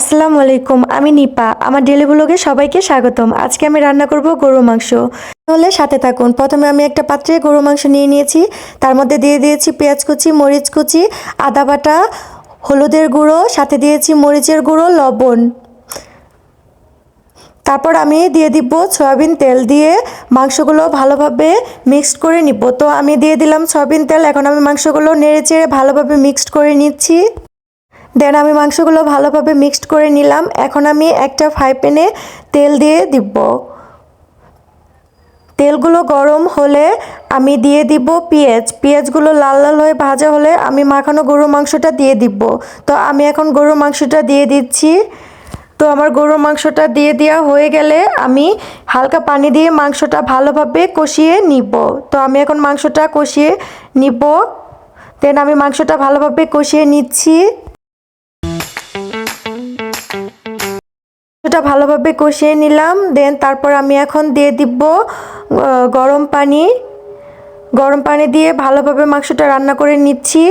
আসসালামু আলাইকুম, আমি নিপা। আমার ডেলি ব্লগে সবাইকে স্বাগতম। আজকে আমি রান্না করব গরুর মাংস। তাহলে সাথে থাকুন। প্রথমে আমি একটা পাত্রে গরুর মাংস নিয়ে নিয়েছি। তার মধ্যে দিয়ে দিয়েছি পেঁয়াজ কুচি, মরিচ কুচি, আদা বাটা, হলুদের গুঁড়ো, সাথে দিয়েছি মরিচের গুঁড়ো, লবণ। তারপর আমি দিয়ে দিব সয়াবিন তেল, দিয়ে মাংসগুলো ভালোভাবে মিক্সড করে নিব। তো আমি দিয়ে দিলাম সয়াবিন তেল। এখন আমি মাংসগুলো নেড়ে চেড়ে ভালোভাবে মিক্সড করে নিচ্ছি। দেন আমি মাংসগুলো ভালোভাবে মিক্সড করে নিলাম। এখন আমি একটা ফ্রাই প্যানে তেল দিয়ে দিব। তেলগুলো গরম হলে আমি দিয়ে দিব পেঁয়াজগুলো লাল লাল হয়ে ভাজা হলে আমি মাখানো গরুর মাংসটা দিয়ে দিব। তো আমি এখন গরুর মাংসটা দিয়ে দিচ্ছি। তো আমার গরুর মাংসটা দিয়ে দেওয়া হয়ে গেলে আমি হালকা পানি দিয়ে মাংসটা ভালোভাবে কষিয়ে নিব। তো আমি এখন মাংসটা কষিয়ে নিব। দেন আমি মাংসটা ভালোভাবে কষিয়ে নিচ্ছি। এটা ভালোভাবে কষিয়ে নিলাম। দেন তারপর আমি এখন দিয়ে দিব গরম পানি। গরম পানি দিয়ে ভালোভাবে মাংসটা রান্না করে নিচ্ছি।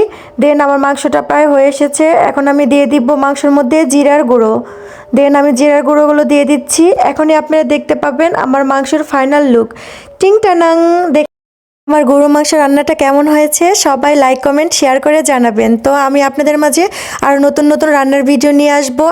দেন আমার মাংসটা প্রায় হয়ে এসেছে। এখন আমি দিয়ে দিব মাংসের মধ্যে জিরার গুঁড়ো। দেন আমি জিরার গুঁড়োগুলো দিয়ে দিচ্ছি। এখনই আপনারা দেখতে পাবেন আমার মাংসের ফাইনাল লুক। টিং টানাং। আমার গরু মাংস রান্নাটা কেমন হয়েছে সবাই লাইক কমেন্ট শেয়ার করে জানাবেন। তো আমি আপনাদের মাঝে আরও নতুন নতুন রান্নার ভিডিও নিয়ে আসবো।